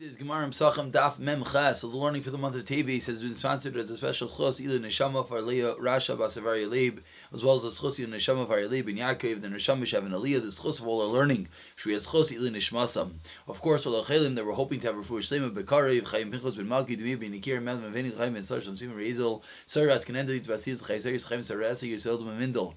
This is Gemara Pesachim Daf Mem Ches. So the learning for the month of Teves has been sponsored as a special chos Ilu Neshama for Aliyah Rasha Basavar Yalib, as well as the chos Ilu Neshama for Yalib and Yaakov, the Neshama Shav and Aliyah. This chos of all our learning should be as chos Ilu Neshmasam. Of course, all the Chelim that we're hoping to have refuah Shlema Bekarev Chaim Pinchos Ben Malki Demi Ben Nikir Mel Meveni Chaim Ben Sarsham Simon Reizel Saras Kenendit Vasis Chayseris Chaim Sarasa Yisrael Memindel.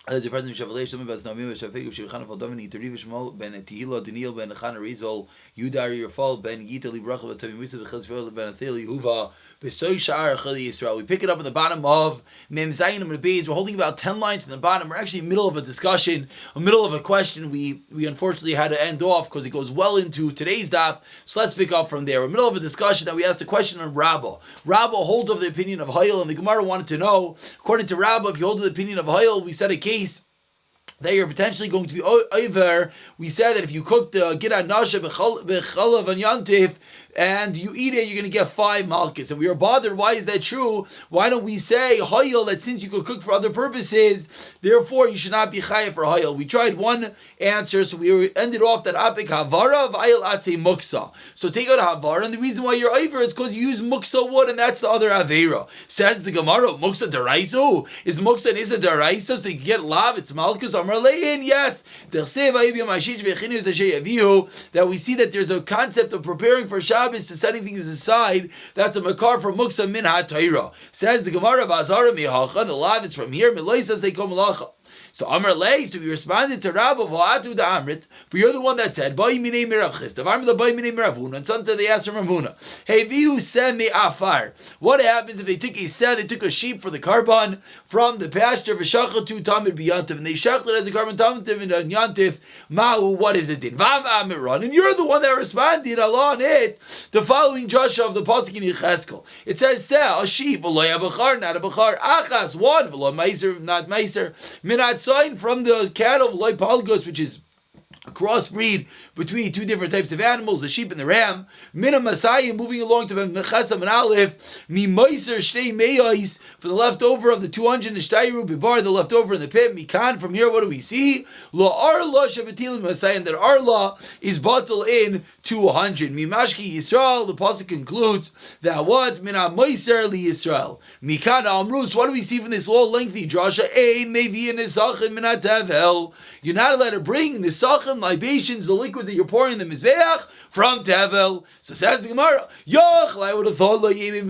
As the President of Shavalei, Shlomo Basnamim, Shafik, Shirchan Faldovin, Itariv, Shmol, Ben Tehila, Daniel, Ben Chana Rizal, Yudar Yerfal, Ben Yitali Bracha, Tavi Musa, Chesfel, Ben Athil, Yehuva, Besoy Shar, Chali Yisrael. We pick it up in the bottom of Mem Zayin and Beis. We're holding about 10 lines in the bottom. We're actually in the middle of a discussion, a middle of a question. We unfortunately had to end off because it goes well into today's daf. So let's pick up from there. We're in the middle of a discussion that we asked a question on Rabbah. Rabbah holds of the opinion of Hayil, and the Gemara wanted to know, according to Rabbah, if you hold to the opinion of Hayil, we said a case that you're potentially going to be over. We said that if you cook the Gidad Nasha B'chalav and Yantif and you eat it, you're going to get 5 malchus. And we are bothered, why is that true? Why don't we say Hayil, that since you could cook for other purposes, therefore you should not be chayav for Hayil? We tried one answer, so we ended off that Apik Havara Vayil Atse Muksa. So take out Havara, and the reason why you're over is because you use Muksa wood, and that's the other Avera. Says the Gemara, Muksa Deraiso? Is Muksa and Isa Deraiso, so you get Lav, it's malchus? Yes, that we see that there's a concept of preparing for Shabbos, to setting things aside. That's a makar from Muksa min ha-Torah. Says the Gemara of Azara mihacha, the lav is from here. Miloisa say kom malacha. So Amar Lei, so we responded to Rabba V'atu the Amrit, but you're the one that said, Boi minei mirav chistav, I'm the Boi minei mirav huna, and some said they asked from Ravuna. Hey, vihu sed me afar. What happens if they took a sheep for the carbon from the pasture, v'shachatu tamid b'yantiv, and they shachled it as a carbon tamid in yantiv, ma'u, what is it in? Vam amiron, and you're the one that responded, Allah on it, the following Joshua of the Pasuk in Yecheskel. It says, a sheep, v'lo yabachar, not a bachar, achas, one, v'lo meiser, not meiser, minat sign from the cattle of Loipalgos, which is a crossbreed between two different types of animals, the sheep and the ram. Mina Masai, moving along to Mechasam and Aleph, Mi Meiser Shtei Meyais, for the leftover of the 200 Nishtayru Bibar, the leftover in the pit. Mikan, from here, what do we see? La Arla Shabatilim Masai, and that Arla is bottled in 200. Mimashki Yisrael, the pasuk concludes that what? Mina Meiser Li Yisrael. Mikan Amrus, what do we see from this long lengthy drasha? Ein Mevi and Nisachin Minat Tevel. You're not allowed to bring Nisachin, libations, the liquid that you're pouring in the Mizbeach, from Tevel. So says the Gemara, Yoch, I would have thought, Lo Yavi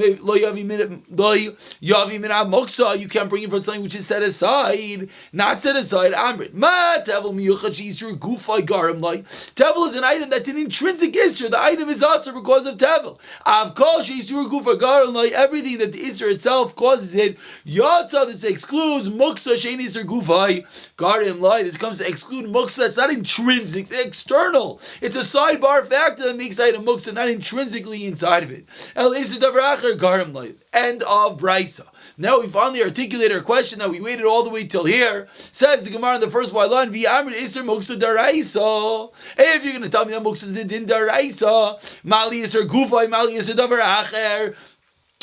Minat Moksa, you can't bring it from something which is set aside, not set aside, Amrit. Ma Tevel Miyuchach Yisur Gufay Garim Lai. Tevel is an item that's an intrinsic Isser. The item is also because of Tevel. Avkol Yisur Gufay Garim Lai, everything that the Isser itself causes it, Yatsa, this excludes Muksa Shein Isur Gufay Garim Lai. This comes to exclude Muksa, that's not intrinsic, it's external. It's a sidebar factor that makes the item Muksa, not intrinsically inside of it. El Isur Davar Acher Garim Lai. End of Brisa. Now we finally articulate our question that we waited all the way till here. Says the Gemara in the first while on, V'amrit Isser Muksa Daraisa. If you're going to tell me that Muksa is in Daraisa, Mali Isser Gufay, Mali Isser Davar Acher.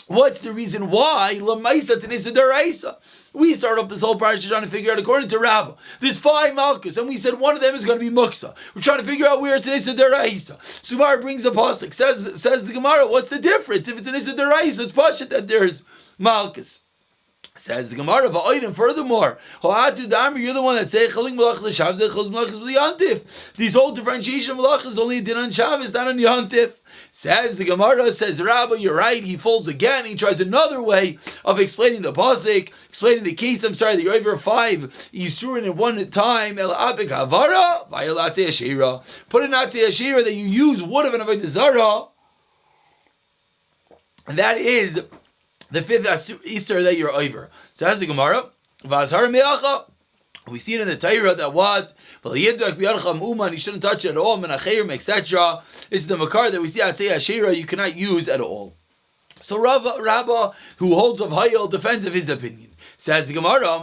What's the reason why Lamaisa Tanisa Daraisa? We start off this whole parasha trying to figure out, according to Rabbah, there's 5 malchus, and we said one of them is going to be muksa. We're trying to figure out where it's an Issa Deraisa. Sumar brings a pasuk, says the Gemara, what's the difference? If it's an Issa Deraisa, it's pasha that there's malchus. Says the Gemara, and furthermore, you're the one that says these whole differentiation of malach is only a din on Shabbos, not on Yantif. Says the Gemara, says Rabba, you're right. He folds again. He tries another way of explaining the pasuk, explaining the case. That you're over 5 Yisurin at one time. El apik havara, v'ayalatzei ashira. Put in atzei ashira that you use wood of an avodah zarah, and that is the 5th Easter that you're over. So as the Gemara, we see it in the Torah that what? You shouldn't touch it at all, etc. It's the makar that we see at Asherah you cannot use at all. So Rabbah, who holds of Hayel, defends of his opinion. Says the Gemara,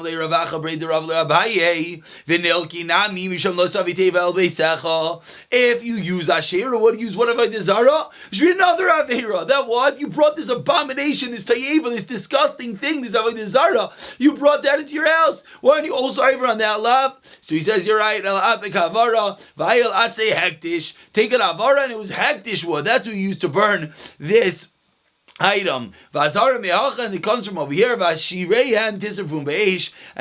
if you use Asherah, what use what Avodah Zarah? It should be another Avera. That what? You brought this abomination, this Tayeva, this disgusting thing, this Avodah Zarah. You brought that into your house. Why aren't you also over on that love? So he says, you're right. Take an Avara, and it was Hektish wood. That's what you used to burn this item. And it comes from over here, and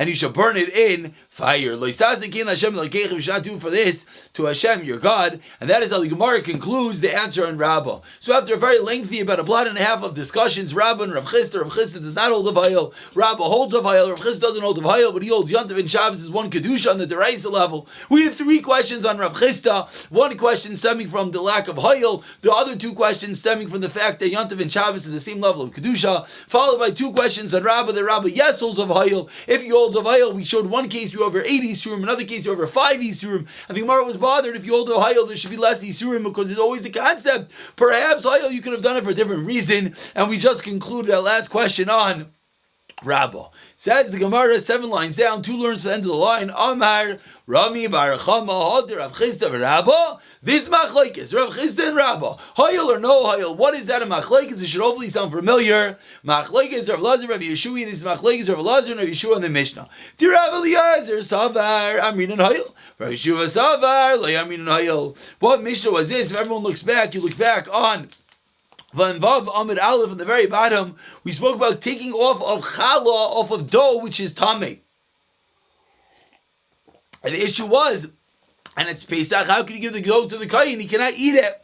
you shall burn it in fire. You should not do for this to Hashem your God. And that is how the Gemara concludes the answer on Rabbah. So after a very lengthy, about a blot and a half of discussions, Rabbah and Rav Chisda does not hold of Hayel, Rabbah holds of Hayel, Rav Chisda doesn't hold of Hayel, but he holds Yontav and Shabbos is one Kedusha on the Deraisa level. We have 3 questions on Rav Chisda. One question stemming from the lack of Hayel, the other 2 questions stemming from the fact that Yontav and Shabbos is the same level of Kedusha, followed by 2 questions on Rabbah, that Rabbah yes holds of Hayel. If he holds of Hayel, we showed one case you over 8 Isurim, another case you over 5 Isurim, and the Gemara was bothered if you hold of Hayel there should be less Isurim, because it's always the concept. Perhaps Hayel you could have done it for a different reason, and we just concluded that last question on Rabbah. Says the Gemara 7 lines down, 2 learns to the end of the line. Amar Rami Barachama Hadir Rav Chisda Rabbah. This machlekes Rav Chisda and Rabbah, Hayel or no Hayel. What is that a machlekes? It should hopefully sound familiar. Machlekes Rav Lazar Rav Yeshua. This is machlekes Rav Lazar and Rav Yeshua in the Mishnah. Ti Rav Eliezer Savar Amrin and Hayel. Rav Yeshua Savar Lo Amrin and Hayel. What Mishnah was this? If everyone looks back, you look back on Vanvav Amid Aleph in the very bottom, we spoke about taking off of challah, off of dough, which is tameh. And the issue was, and it's Pesach, how can you give the dough to the kohen? He cannot eat it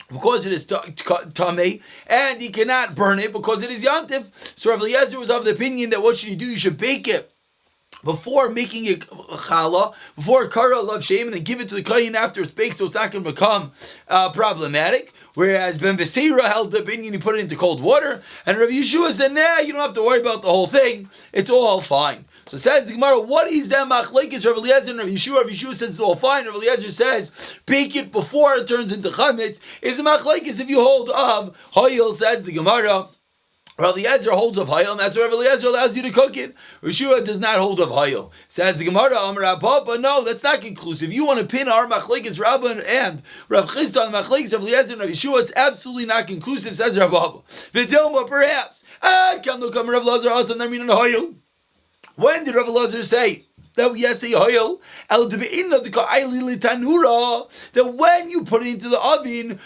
because it is tameh, and he cannot burn it because it is yantiv. So Rav Eliezer was of the opinion that what should you do? You should bake it before making it challah, before kara love shame, and then give it to the kohen after it's baked, so it's not going to become problematic. Whereas Ben Beseira held the opinion, you put it into cold water, and Rav Yeshua said, nah, you don't have to worry about the whole thing, it's all fine. So says the Gemara, what is that machlekes Rav Eliezer and Rav Yeshua? Rav Yeshua says it's all fine. Rav Eliezer says, bake it before it turns into chametz. Is a machlekes if you hold of Hayel, says the Gemara. Rav Eliezer holds of Hayel, and that's why Rav Eliezer allows you to cook it. Rav Yeshua does not hold of Hayel. Says the Gemara, Amar Papa, no, that's not conclusive. You want to pin our machlekes Rabbah and Rav Chisda on machlekes Rav Eliezer and Rav Yeshua, it's absolutely not conclusive, says Rav Papa. V'tilma, perhaps. Can look Rav Eliezer also Narmin and Hayel. When did Rav Eliezer say that yes, say Hayel, that when you put it into the oven,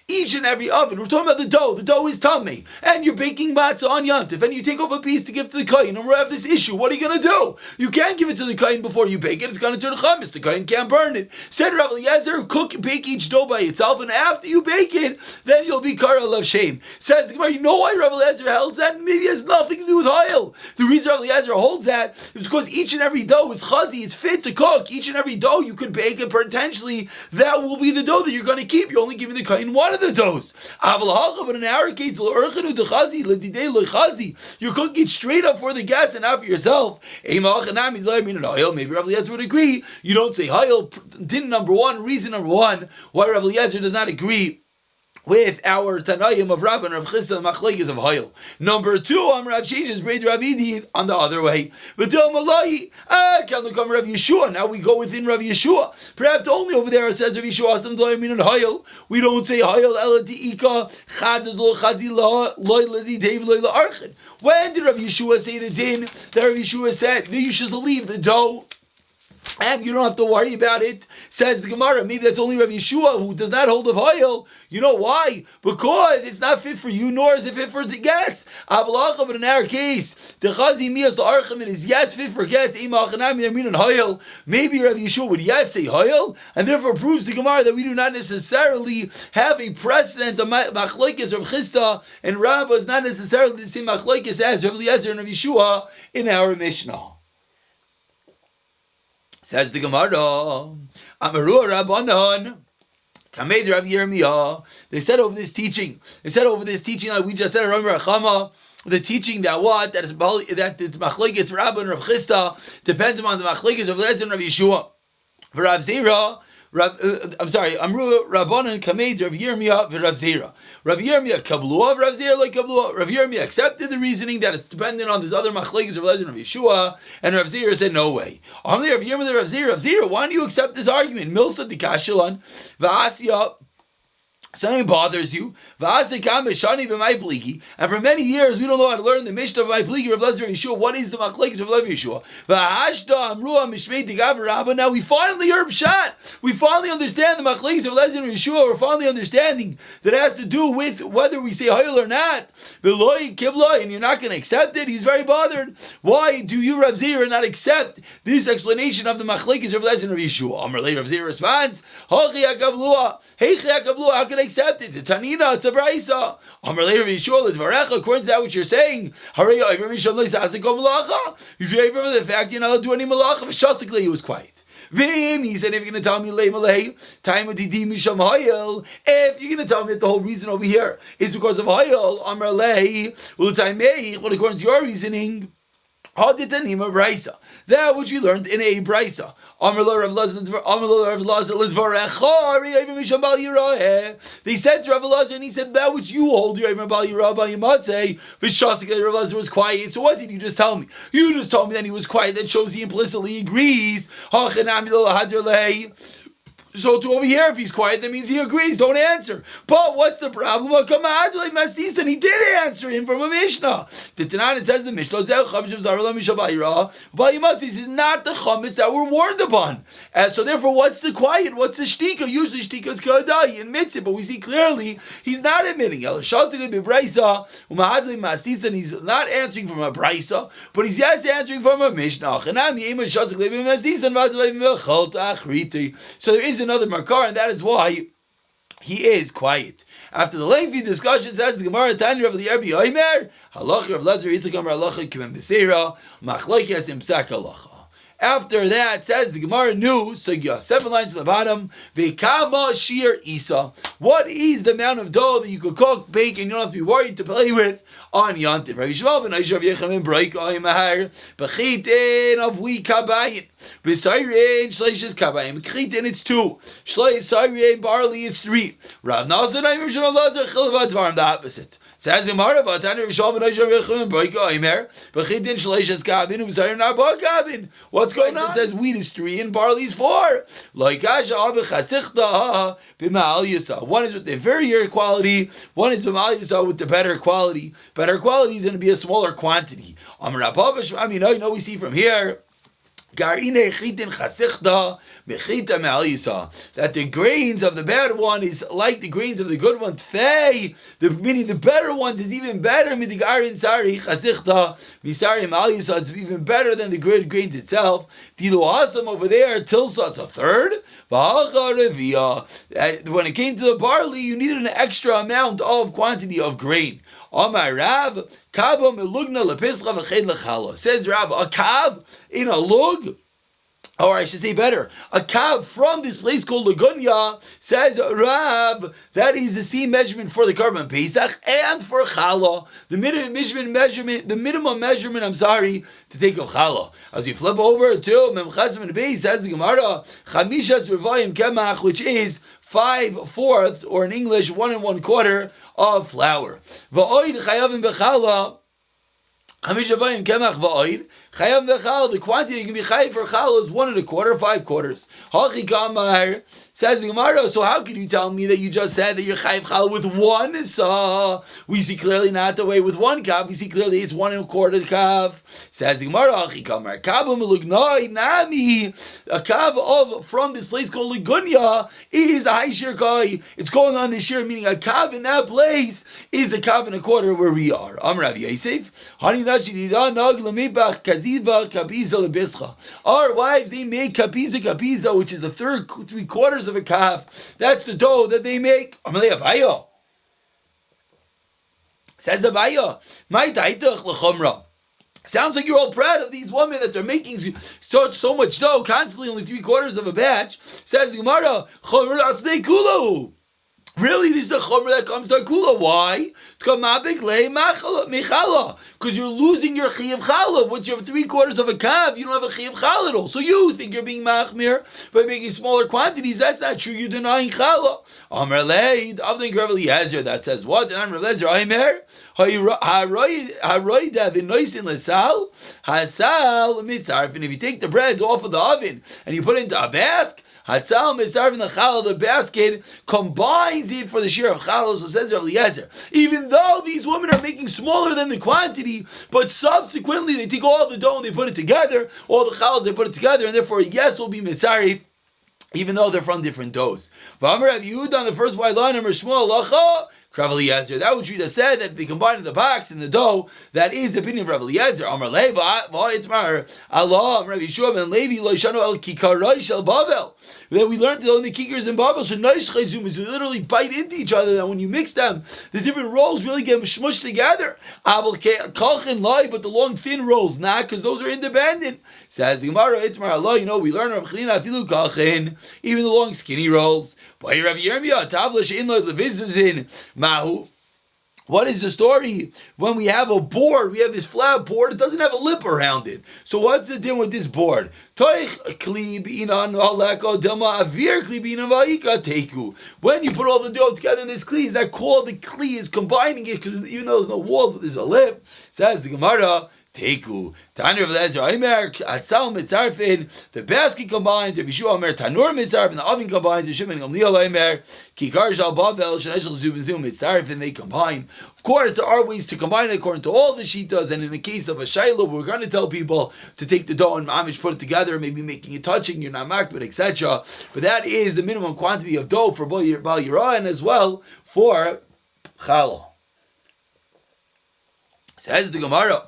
each and every oven, we're talking about the dough is tummy, and you're baking matzah on Yantif, and you take off a piece to give to the kohen, and we have this issue. What are you going to do? You can't give it to the kohen before you bake it. It's going to turn chametz. The kohen can't burn it. Said Rav Eliezer, bake each dough by itself, and after you bake it, then you'll be kara of shame. Says the Gemara, you know why Rav Eliezer holds that? Maybe it has nothing to do with Hayel. The reason Rav Eliezer holds that is because each and every dough is chazi, it's fit to cook. Each and every dough you could bake, and potentially that will be the dough that you're going to keep. You're only giving the kohen one of the doughs. But in our case, you're cooking it straight up for the guests and not for yourself. Maybe Rav Eliezer would agree. You don't say Hayel. Reason number one, why Rav Eliezer does not agree with our Tanayim of Rabbah and Rav Chisda and machlekes of Hayel. Number 2, Rav Sheshes braid Rav Idi on the other way. V'til Malayi, can look Rav Yeshua. Now we go within Rav Yeshua. Perhaps only over there it says Rav Yeshua Asam Doyamin and Hayel. We don't say Hayel Ela Diika Chadad Lo Chazi Loy Lezi Dave Loy La Archin. When did Rav Yeshua say the din that Rav Yeshua said that you should leave the dough and you don't have to worry about it? Says the Gemara, maybe that's only Rav Yeshua who does not hold of Hayel. You know why? Because it's not fit for you, nor is it fit for the guests. But in our case, the Chazi Mias the Archim is yes fit for guests. Maybe Rav Yeshua would yes say Hayel, and therefore proves the Gemara that we do not necessarily have a precedent of machlekes Rav Chisda and Rabbah is not necessarily the same machlekes as Rav Eliezer and Rav Yeshua in our Mishnah. Says the Gemara, Amaru Rabbanon, Kamed Rav Yirmiyah. They said over this teaching, like we just said, the teaching that what? That it's machlekes Rabbah and Rav Chisda depends upon the machlekes of Rav Eliezer and Rav Yeshua. For Rav Zera, Amru Rabbanan Kamed Rav Yirmiyah v'Rav Zera. Rav Yirmiyah kablua, Rav Zera like kablua. Rav Yirmiyah accepted the reasoning that it's dependent on this other machlekes of Rav Yeshua, and Rav Zera said no way. Rav Yirmiyah, Rav Zera, why don't you accept this argument? Milsa Dikashilan v'Asya. Something bothers you, and for many years we don't know how to learn the Mishnah of my pligi Rav Lezer Yeshua. What is the machlekes of Rav Yeshua? Now we finally heard Pshat. We finally understand the machlekes of Lezer Yeshua. We're finally understanding that it has to do with whether we say hayil or not. And you're not going to accept it. He's very bothered. Why do you, Rav Zera, not accept this explanation of the machlekes of Lezer Yeshua? Amar Rav Zera responds, how can I accept it? The Tanina, it's a Braisa. Amar Rav Yeshua, according to that which you're saying, you favor the fact you're not allowed to do any malacha. V'shasically, he was quiet. He said, if you're going to tell me if you're going to tell me that the whole reason over here is because of hayel, Amar lei, well, according to your reasoning, that which we learned in a Braisa. They said to Rav Elazar, and he said, that which you hold, Rav Elazar was quiet. So what did you just tell me? You just told me that he was quiet. That shows he implicitly agrees. So to over here, if he's quiet, that means he agrees. Don't answer. But what's the problem? And he did answer him from a Mishnah. The Tanan says the Mishnah, this is not the chametz that we're warned upon. So therefore, what's the quiet? What's the shtika? Usually shtika is kadai. He admits it, but we see clearly he's not admitting. And he's not answering from a Braisa, but he's answering from a Mishnah. So there is another makar, and that is why he is quiet. After the lengthy discussion, says the Gemara, Tanya of the Yerbi Oimer, Halacha of Lezer Yitzchak Amar Halacha Kivem B'Seira, Machlokes Im Psak Halacha. After that, says the Gemara new, so you have 7 lines to the bottom, Vekama Shir Isa. What is the amount of dough that you could cook, bake, and you don't have to be worried to play with on Yantiv? Rabbi Shmuel ben Aisha Yechamim Breik Oimahar, Bechitin of we Kabayin, B'Sayrein Shleishes Kabayim, Bechitin it's 2, Shleisayrein barley it's 3. Rav Nasan Aimer Shmuel Lazar Chilvat Varm, the opposite. Says the Gemara, Vatani Rishon ben Aisha Yechamim Breik Oimer, Bechitin Shleishes Kabin, B'Sayrein Arba Kabin. What's going on? It says wheat is 3 and barley is 4. Like one is with the inferior quality, one is with the better quality. Better quality is going to be a smaller quantity. We see from here that the grains of the bad one is like the grains of the good one. Meaning the better ones is even better. It's even better than the good grains itself. Over there, tilsa is a third. When it came to the barley, you needed an extra amount of quantity of grain. Amar Rav, Kava melugna lepischa v'chein lechala. Says Rav, a kav in a lug, or I should say better, a kav from this place called Lagunya, says Rav, that is the same measurement for the Karban Pesach and for challah. The minimum measurement, to take of challah. As you flip over to Memchazim and Beis, says the Gemara, Chamishas Revayim Kemach, which is 5/4, or in English 1 1/4 of flour. Va'oid chayavim b'chala. Chamish avayim kemach va'oid chayavim b'chala. The quantity you can be chayav for chala is 1 1/4, 5/4. Hachi kamar, says the Gemara. So how can you tell me that you just said that you're chayav chala with 1 sa? We see clearly not the way with 1 kav. We see clearly it's 1 1/4 kav. Says the Gemara. Hachi kamar kav melugnoi nami. A kav of from this place called Ligunya is a high shir kai. It's going on this year, meaning a kav in that place is a kav 1/4 where we are. Amar Rav Yosef, Hani nashi dida nag lemibach kaziva kabiza lebischa. Our wives, they make kabiza, which is the 3/4 of a kav. That's the dough that they make. Amalei Abayo. Says Abayo, my daitach lechomra. Sounds like you're all proud of these women that they're making so much dough, constantly only 3/4 of a batch. Says Gemara, chomer asnei kulu. Really, this is the chomer that comes to Akula. Why? Because you're losing your chiyuv challah. Once you have 3/4 of a kav, you don't have a chiyuv challah at all. So you think you're being machmir by making smaller quantities. That's not true. You're denying challah. Amar leid, Avdin Rav Eliezer, that says what? And I'm Rav Eliezer, Aimer, haroida v'noisin lesal, hasal mitzarf. And if you take the breads off of the oven and you put it into a basket, Hatzal mitzarv in the challah, the basket combines it for the share of challah. So says Rav Eliezer, even though these women are making smaller than the quantity, but subsequently they take all the dough and they put it together, all the challahs they put it together, and therefore yes will be mitzarif, even though they're from different doughs. V'amar Rav Yehuda on the first white line, Amar Shmuel Lacha. Rav Eliezer, that which we just said, that they combine the box and the dough, that is the opinion of Rav Eliezer. Amar Leva, Itmar, Allah, Rav Yeshua ben Levi, Loishanu el Kikaroy shel Bavel. That we learned that only kickers in Bavel should noish chayzum, is we literally bite into each other, that when you mix them, the different rolls really get smushed together. Aval kalchin loy, but the long thin rolls, not, because those are independent. Says the Gemara, Itmar Allah, we learn Rav Chanina afilu kalchin, even the long skinny rolls. By Rav Yirmiyah, Tavlish in the Vizuzin, Mahu. What is the story? When we have a board, we have this flat board, it doesn't have a lip around it. So what's the deal with this board? When you put all the dough together in this kli, is that called the kli is combining it, because even though there's no walls, but there's a lip, says the Gemara, Teku. Tanur of Lezer Aimer, Atzal Mitzarfin, the basket combines, if Yeshua Omer, Tanur Mitzarfin, the oven combines, the Shimon Gamliel Aimer, Kikar Shal Bavel, Shaneshal Zubin Zum Mitzarfin, they combine. Of course, there are ways to combine it according to all the Shitas, and in the case of a Shiloh, we're going to tell people to take the dough and Amish, put it together, maybe making it touching, you're not marked, but etc. But that is the minimum quantity of dough for Bal Yirah and as well for Challah. Says the Gemara.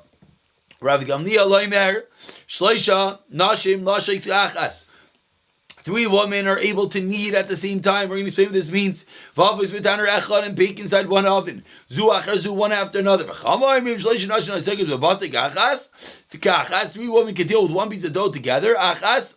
Rav Gamliel Loimer, Shloisha, Nashim, Lashik Achas. 3 women are able to knead at the same time. We're going to explain what this means. Vavos betaner echad and bake inside one oven. Zu achar zu one after another. V'chamayim Shloisha, Nashim, Lashik Achas. 3 women can deal with one piece of dough together. Achas,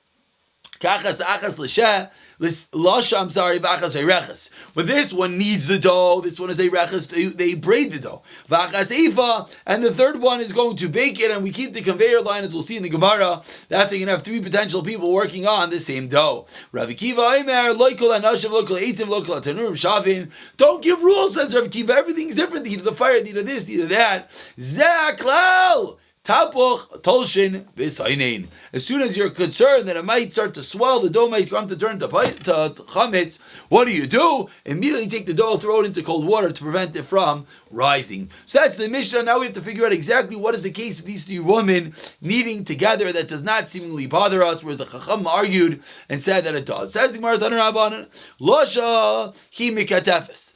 Kachas, Achas, L'sheh. Lasha, v'achas ereches. But this one needs the dough. This one is ereches. They braid the dough. V'achas eifa, and the third one is going to bake it. And we keep the conveyor line, as we'll see in the Gemara. That's how you can have 3 potential people working on the same dough. Rav Kiva Aimer, loikol anashav, loikol eitzim, loikol atanurim shavin. Don't give rules, says Rav Kiva. Everything's different. Either the fire, either this, either that. Zaklal. Tapuch tolshin b'sainin. As soon as you're concerned that it might start to swell, the dough might come to turn to chametz, what do? Immediately take the dough, throw it into cold water to prevent it from rising. So that's the Mishnah. Now we have to figure out exactly what is the case of these 3 women kneading together that does not seemingly bother us, whereas the Chacham argued and said that it does. Says the Gemara, Tanur Rabbanan, Losha hi mikatefes.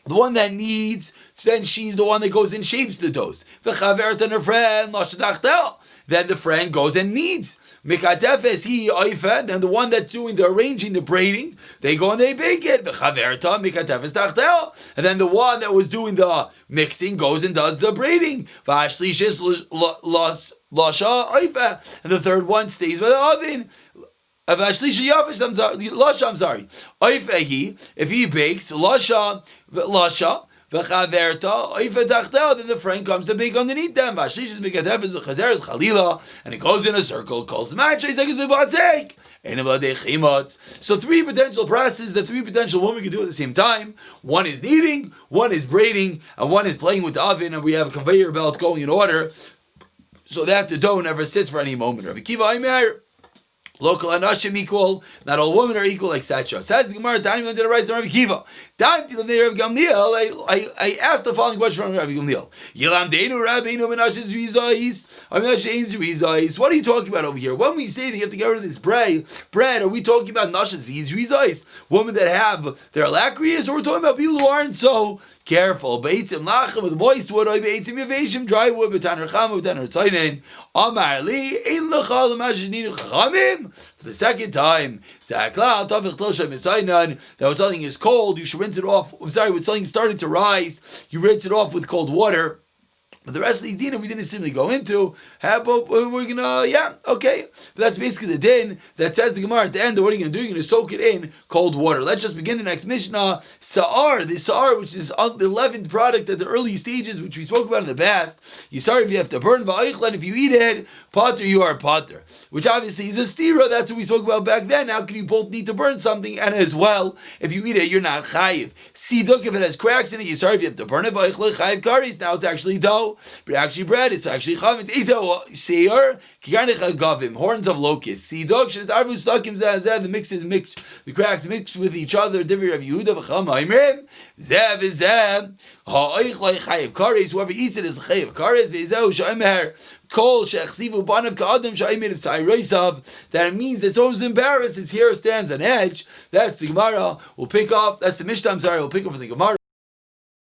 The one that needs, then she's the one that goes and shapes the doughs. V'chaveret and her friend, then the friend goes and kneads. Mikatefes he oifa, then the one that's doing the arranging, the braiding, they go and they bake it. V'chaverta mikatefes tachtel, and then the one that was doing the mixing goes and does the braiding. V'ashlishis lasha oifa, and the third one stays by the oven. I'm sorry. If he bakes, lasha, then the friend comes to bake underneath them. And it goes in a circle, calls the match. So 3 potential processes that 3 potential women can do at the same time. One is kneading, one is braiding, and one is playing with the oven, and we have a conveyor belt going in order so that the dough never sits for any moment. Rav Kiva Aimer, local anashim equal, not all women are equal, etc. Says the Gemara, Tani went to the right of Rav Kiva. I asked the following question from Rav Gamliel. What are you talking about over here? When we say that you have to get rid of this bread, are we talking about nashas yizrizais, women that have their alacrious, or we're talking about people who aren't so careful? Beitzim lachem with moist wood, beitzim yaveshim dry wood, b'taner chama, b'taner tzaynen. Amar li ein lecha l'masheninu chachamim. For the second time, that when something is cold, you should rinse it off. I'm sorry, when something started to rise, you rinse it off with cold water. But the rest of these dinim we didn't simply go into. How about we're gonna, okay. But that's basically the din that says the Gemara at the end. What are you gonna do? You're gonna soak it in cold water. Let's just begin the next Mishnah. Sa'ar, the Sa'ar, which is the 11th product at the early stages, which we spoke about in the past. You sorry if you have to burn va'aychlan, if you eat it, potter, you are potter. Which obviously is a stira. That's what we spoke about back then. How can you both need to burn something, and as well, if you eat it, you're not chayiv. Siduk, if it has cracks in it, you sorry if you have to burn it, va'aychlan chayiv karis. Now it's actually dough. But actually bread, it's actually chametz. Seir, horns of locusts. Sidok, she's arvu stakim zeh. The mix is mixed. The cracks mixed with each other. Divir of Yehuda v'cham ha'imrim. Zeh v'zeh. Ha'oichloi chayiv kares. Whoever eats it is chayiv kares. V'zeh she'emer kol she'achsivu banav ka'adam she'imid of sa'iroisav. That it means that someone's embarrassed. His hair stands on edge. That's the Gemara. We'll pick up. That's the Mishnah. We'll pick up from the Gemara.